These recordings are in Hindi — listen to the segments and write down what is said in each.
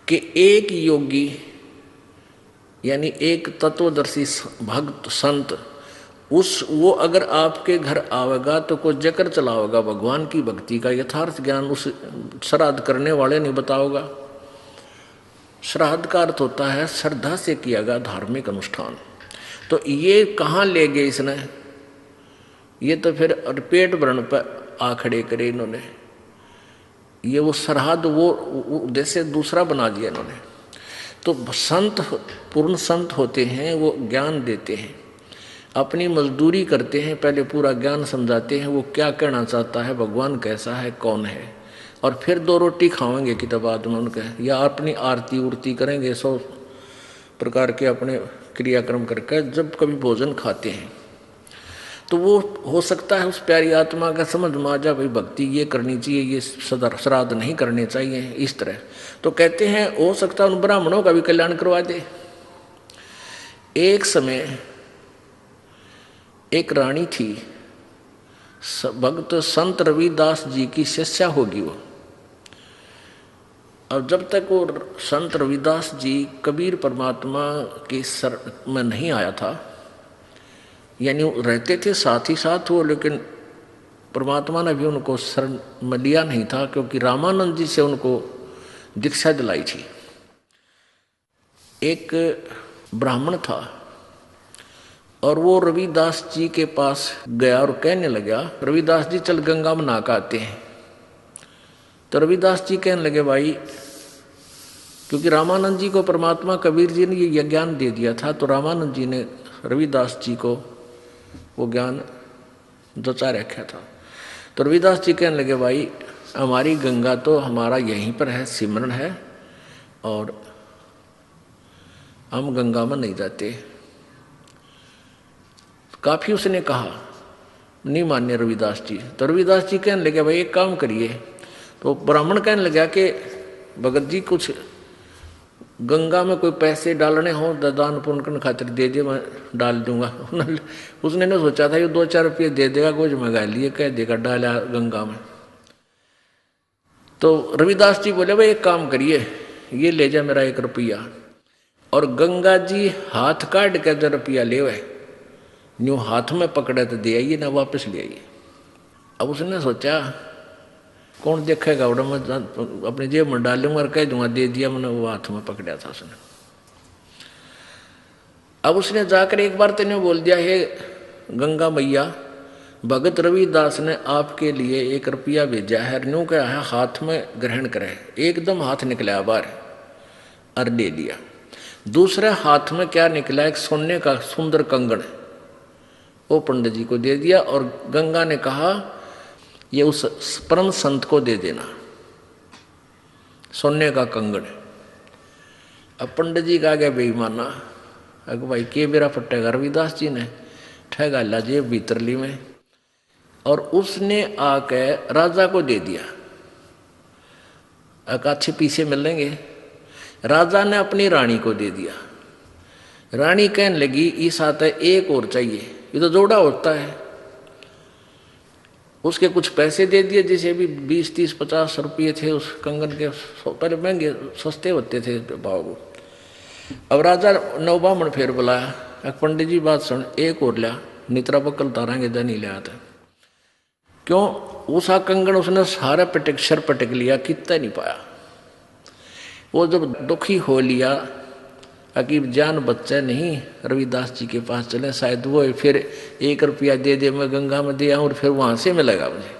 कि एक योगी यानी एक तत्वदर्शी भक्त संत वो अगर आपके घर आवेगा तो कोई जकर चलाओगा भगवान की भक्ति का यथार्थ ज्ञान उस श्राद्ध करने वाले नहीं बताओगा। श्राद्ध का अर्थ होता है श्रद्धा से किया गया धार्मिक अनुष्ठान। तो ये कहाँ ले गए इसने, ये तो फिर पेट भरण पर आ खड़े करे इन्होंने। ये वो श्राद्ध वो जैसे दूसरा बना दिया इन्होंने। तो संत पूर्ण संत होते हैं, वो ज्ञान देते हैं, अपनी मजदूरी करते हैं, पहले पूरा ज्ञान समझाते हैं वो क्या कहना चाहता है, भगवान कैसा है, कौन है, और फिर दो रोटी खाएंगे कि तब आत्मा उनके, या अपनी आरती उर्ती करेंगे 100 प्रकार के अपने क्रियाक्रम करके जब कभी भोजन खाते हैं। तो वो हो सकता है उस प्यारी आत्मा का समझ में आ जाए भाई भक्ति ये करनी चाहिए, ये श्राद्ध नहीं करने चाहिए इस तरह। तो कहते हैं हो सकता है उन ब्राह्मणों का भी कल्याण करवा दे। एक समय एक रानी थी, भक्त संत रविदास जी की शिष्या होगी वो। अब जब तक वो संत रविदास जी कबीर परमात्मा के सर में नहीं आया था, यानी रहते थे साथ ही साथ वो, लेकिन परमात्मा ने भी उनको शरण में लिया नहीं था, क्योंकि रामानंद जी से उनको दीक्षा दिलाई थी। एक ब्राह्मण था और वो रविदास जी के पास गया और कहने लगा, रविदास जी चल गंगा में नहा के आते हैं। तो रविदास जी कहने लगे भाई, क्योंकि रामानंद जी को परमात्मा कबीर जी ने ये ज्ञान दे दिया था, तो रामानंद जी ने रविदास जी को वो ज्ञान जचा रखा था। तो रविदास जी कहने लगे भाई हमारी गंगा तो हमारा यहीं पर है, सिमरन है, और हम गंगा में नहीं जाते। काफी उसने कहा, नहीं मान्य रविदास जी। तो रविदास जी कहने लगे भाई एक काम करिए। तो ब्राह्मण कहने लगा कि भगत जी कुछ गंगा में कोई पैसे डालने हो दान पुण्य करने खातिर दे दे, मैं डाल दूंगा। उसने ने सोचा था ये 2-4 रुपये दे देगा, कुछ मंगा लिए, कह देगा डाला गंगा में। तो रविदास जी बोले भाई एक काम करिए, ये ले जा मेरा 1 रुपया, और गंगा जी हाथ काट के जो रुपया ले वह न्यू हाथ में पकड़े तो दे आइए ना वापस ले आइए। अब उसने सोचा कौन देखेगा, उड़ा मैं अपनी जेब में डाल लूंगा और कह दूंगा दे दिया, मैंने वो हाथ में पकड़ा था उसने। अब उसने जाकर एक बार तेने बोल दिया, हे गंगा मैया भगत रविदास ने आपके लिए 1 रुपया भेजा है, न्यू क्या है हाथ में ग्रहण करे। एकदम हाथ निकला बाहर और दे दिया। दूसरे हाथ में क्या निकला, एक सोने का सुंदर कंगन, वो पंडित जी को दे दिया, और गंगा ने कहा ये उस परम संत को दे देना, सोने का कंगन। अब पंडित जी का गया बेईमाना, अगर भाई के मेरा फटेगा, रविदास जी ने ठगा ला जेब भीतर ली में, और उसने आके राजा को दे दिया। अच्छे पीछे मिलेंगे। राजा ने अपनी रानी को दे दिया। रानी कहने लगी इस आते एक और चाहिए, ये तो जोड़ा होता है। उसके कुछ पैसे दे दिए, जैसे भी 20, 30, 50 रुपये थे उस कंगन के, पहले महंगे सस्ते होते थे भाव। अब राजा नौ बामण फिर बुलाया, पंडित जी बात सुन, एक और लिया, नित्रा बकल तारांगे नहीं लिया था। क्यों, उसा कंगन उसने सारा पटक सर पटक लिया, कितना नहीं पाया। वो जब दुखी हो लिया, अकीब जान बच्चा नहीं, रविदास जी के पास चले, शायद वो फिर 1 रुपया दे दे, मैं गंगा में दे आऊं और फिर वहां से मिलेगा मुझे।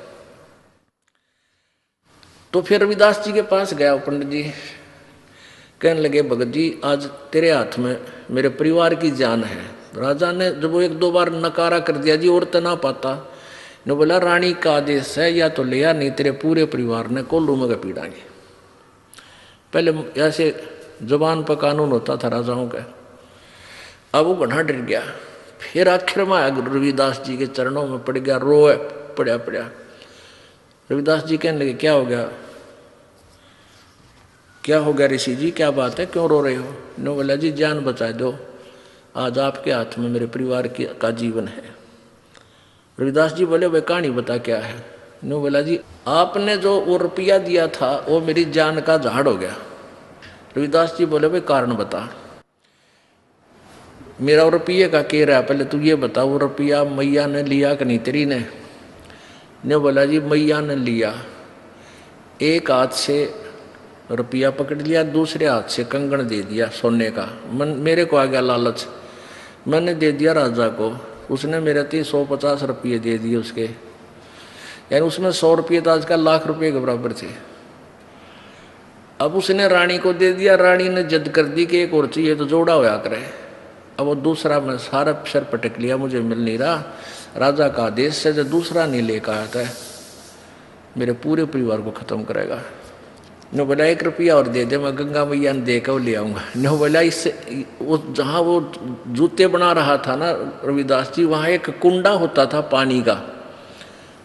तो फिर रविदास जी के पास गया पंडित जी, कहने लगे भगत जी आज तेरे हाथ में मेरे परिवार की जान है। राजा ने जब वो 1-2 बार नकारा कर दिया जी, और तो ना पाता, ने बोला रानी का आदेश है, या तो लिया नहीं तेरे पूरे परिवार ने कोल्लू में पीड़ाएंगे। पहले ऐसे जुबान पर कानून होता था राजाओं का। अब वो घना डर गया, फिर आखिर में आया रविदास जी के चरणों में पड़ गया, रोए पड़ा। रविदास जी कहने लगे क्या हो गया, क्या हो गया ऋषि जी, क्या बात है, क्यों रो रहे हो? नो बोला जी जान बचा दो, आज आपके हाथ में मेरे परिवार का जीवन है। रविदास जी बोले वह कहानी बता क्या है? नो बोला जी आपने जो वो रुपया दिया था वो मेरी जान का झाड़ हो गया, रविदास जी बोले भाई कारण बता, मेरा रुपये का कह रहा है, पहले तू ये बता वो रुपया मैया ने लिया कि नहीं तेरी ने बोला जी मैया ने लिया, एक हाथ से रुपया पकड़ लिया, दूसरे हाथ से कंगन दे दिया सोने का। मेरे को आ गया लालच, मैंने दे दिया राजा को, उसने मेरे 150 रुपये दे दिए उसके, यानी उसमें 100 रुपये तो आजकल लाख रुपये के बराबर थे। अब उसने रानी को दे दिया, रानी ने जिद कर दी कि एक और चाहिए तो जोड़ा होया करे। अब वो दूसरा मैं सारा सर पटक लिया, मुझे मिल नहीं रहा, राजा का आदेश से जो दूसरा नहीं लेकर आता है मेरे पूरे परिवार को खत्म करेगा। न बोला 1 रुपया और दे दे, मैं गंगा मैया ने दे कर ले आऊँगा। न बोला इससे वो जहाँ वो जूते बना रहा था ना रविदास जी, वहाँ एक कुंडा होता था पानी का,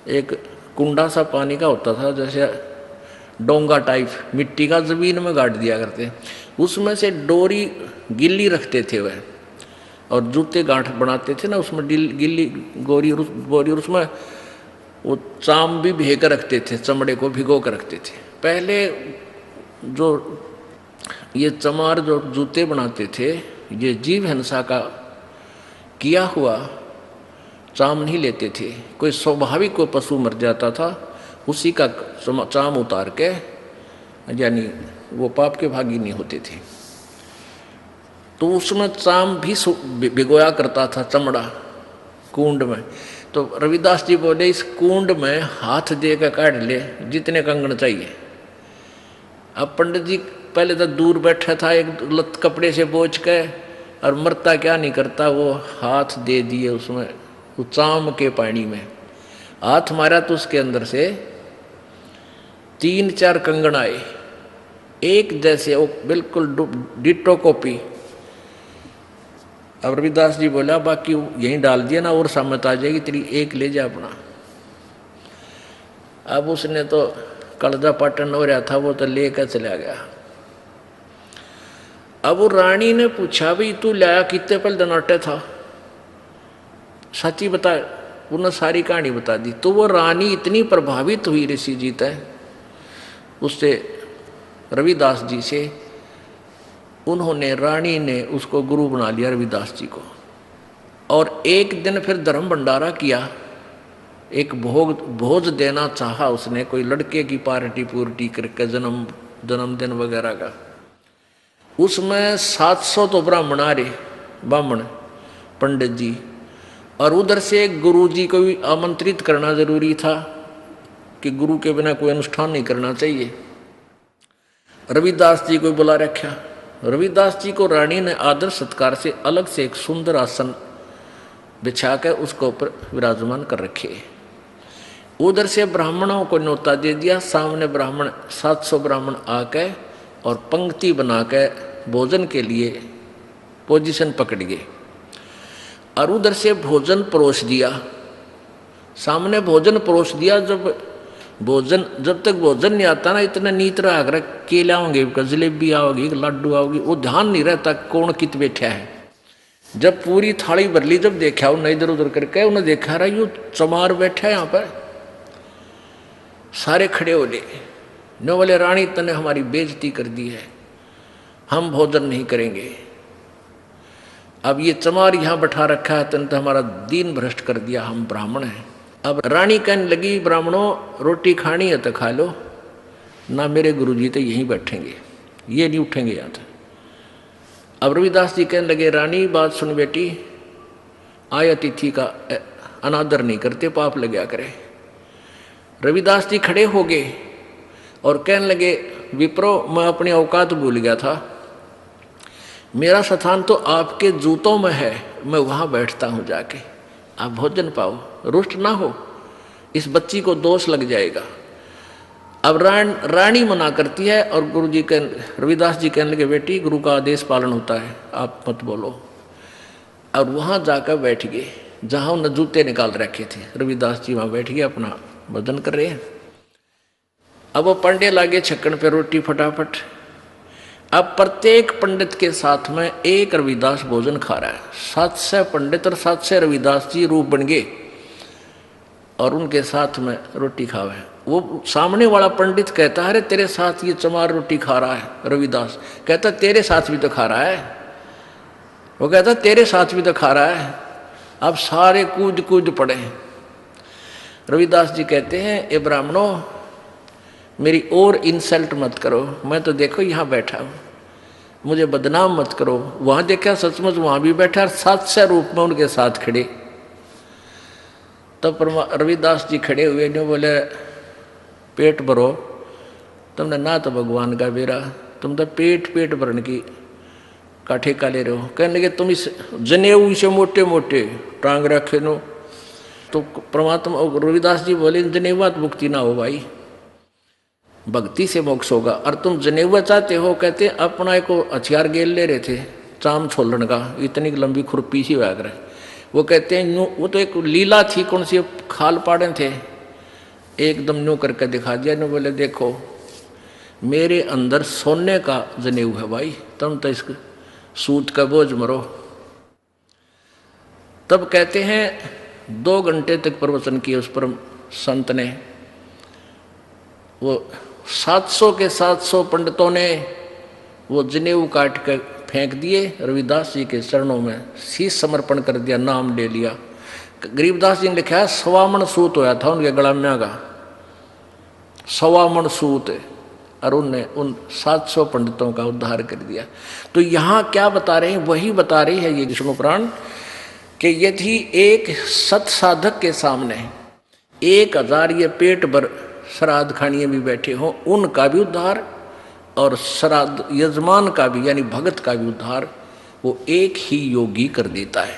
एक कुंडा सा पानी का होता था, जैसे डोंगा टाइप मिट्टी का जमीन में गाड़ दिया करते, उसमें से डोरी गिल्ली रखते थे वह, और जूते गांठ बनाते थे ना उसमें गिल्ली बोरी, और उसमें वो चाम भी भे कर रखते थे, चमड़े को भिगो कर रखते थे। पहले जो ये चमार जो जूते बनाते थे, ये जीव हिंसा का किया हुआ चाम नहीं लेते थे। कोई स्वाभाविक कोई पशु मर जाता था, उसी का चाम उतार के, यानी वो पाप के भागी नहीं होते थे, तो उसमें चाम भी भिगोया करता था चमड़ा कुंड में। तो रविदास जी बोले इस कुंड में हाथ दे कर काढ़ ले जितने कंगन चाहिए। अब पंडित जी पहले तो दूर बैठा था, एक लत कपड़े से बोझ के, और मरता क्या नहीं करता, वो हाथ दे दिए उसमें, वो चाम के पानी में हाथ मारा तो उसके अंदर से 3-4 कंगन आए, एक जैसे, वो बिल्कुल डिटो कॉपी। अब रविदास जी बोला बाकी यहीं डाल दिया ना, और सामत आ जाएगी तेरी, एक ले जा अपना। अब उसने तो कलजा पाटन हो रहा था, वो तो लेकर चला गया। अब वो रानी ने पूछा भाई तू लाया कितने पल दनाटे था, सच्ची बता, उन्होंने सारी कहानी बता दी। तो वो रानी इतनी प्रभावित हुई ऋषि जी तय उससे, रविदास जी से, उन्होंने रानी ने उसको गुरु बना लिया रविदास जी को। और एक दिन फिर धर्म भंडारा किया, एक भोज देना चाहा उसने, कोई लड़के की पार्टी पूर्टी करके जन्मदिन वगैरह का। उसमें 700 तो ब्राह्मण आ रहे, ब्राह्मण पंडित जी, और उधर से गुरु जी को भी आमंत्रित करना जरूरी था कि गुरु के बिना कोई अनुष्ठान नहीं करना चाहिए। रविदास जी को बुला रखा। रविदास जी को रानी ने आदर सत्कार से अलग से एक सुंदर आसन बिछा कर उसके ऊपर विराजमान कर रखे। उधर से ब्राह्मणों को न्योता दे दिया, सामने ब्राह्मण 700 ब्राह्मण आके और पंक्ति बना के भोजन के लिए पोजीशन पकड़ गए, और उधर से भोजन परोस दिया, सामने भोजन परोस दिया। जब तक भोजन नहीं आता ना, इतना नीत रहा कर केला होंगे, जलेबी आओगी, लड्डू आओगी, वो ध्यान नहीं रहता कौन कित बैठा है। जब पूरी थाली भर ली, जब देखा उन्हें इधर उधर करके, उन्हें देखा रहा यू चमार बैठा है यहाँ पर, सारे खड़े हो ले, न बोले रानी तने हमारी बेइज्जती कर दी है, हम भोजन नहीं करेंगे। अब ये चमार यहाँ बैठा रखा है, तने तो हमारा दीन भ्रष्ट कर दिया, हम ब्राह्मण हैं। अब रानी कहने लगी ब्राह्मणों रोटी खानी है तो खा लो ना, मेरे गुरुजी तो यहीं बैठेंगे, ये नहीं उठेंगे यहाँ से। अब रविदास जी कहने लगे रानी बात सुन बेटी, आय अतिथि का अनादर नहीं करते, पाप लग गया करे। रविदास जी खड़े हो गए और कहने लगे विप्रो, मैं अपनी औकात भूल गया था, मेरा स्थान तो आपके जूतों में है, मैं वहाँ बैठता हूँ जाके, आप भोजन पाओ, रुष्ट ना हो, इस बच्ची को दोष लग जाएगा। अब रानी मना करती है, और गुरुजी के रविदास जी कहने लगे बेटी गुरु का आदेश पालन होता है, आप मत बोलो। और वहाँ जाकर बैठ गए जहाँ उन्हें जूते निकाल रखे थे। रविदास जी वहाँ बैठ गए, अपना भोजन कर रहे हैं। अब वो पंडे लागे छक्कन पे रोटी फटाफट। अब प्रत्येक पंडित के साथ में एक रविदास भोजन खा रहा है। 700 पंडित और 700 रविदास जी रूप बन गए और उनके साथ में रोटी खावे। वो सामने वाला पंडित कहता है, अरे तेरे साथ ये चमार रोटी खा रहा है। रविदास कहता तेरे साथ भी तो खा रहा है। वो कहता तेरे साथ भी तो खा रहा है। अब सारे कूद कूद पड़े। रविदास जी कहते हैं, ए ब्राह्मणों, मेरी और इंसल्ट मत करो, मैं तो देखो यहाँ बैठा हूँ, मुझे बदनाम मत करो। वहाँ देखा सचमुच वहाँ भी बैठा, 700 रूप में उनके साथ खड़े। तब रविदास जी खड़े हुए ने बोले, पेट भरो, तुमने ना तो भगवान का बेरा, तुम तो पेट पेट भरने की का ठेका ले रहे हो। कहने लगे तुम इस जनेऊ से मोटे मोटे टांग रखे नो। तो परमात्मा रविदास जी बोले, जनेवा तो मुक्ति ना हो भाई, भक्ति से मोक्ष होगा। और तुम जनेवा चाहते हो, कहते अपना एक हथियार गेल ले रहे थे चाम छोलन का, इतनी लंबी खुरपी सी वैग रहे। वो कहते हैं यूँ, वो तो एक लीला थी, कौन सी खाल पाड़े थे, एकदम यूँ करके दिखा दिया। ने बोले देखो मेरे अंदर सोने का जनेऊ है भाई, तुम तो इस सूत का बोझ मरो। तब कहते हैं 2 घंटे तक प्रवचन किए उस परम संत ने। वो 700 के 700 पंडितों ने वो जनेऊ काट कर फेंक दिए, रविदास जी के चरणों में शीश समर्पण कर दिया, नाम ले लिया। गरीबदास जी ने लिखा है 1.25 मन सूत होया था उनके गलाम्या का, 1.25 मन सूत, और उनने उन 700 पंडितों का उद्धार कर दिया। तो यहाँ क्या बता रहे हैं, वही बता रही है ये विष्णु पुराण, कि यदि एक सत साधक के सामने 1000 ये पेट भर श्राद्ध खानिए भी बैठे हों, उनका भी उद्धार और श्राद्ध यजमान का भी यानी भगत का भी उद्धार वो एक ही योगी कर देता है।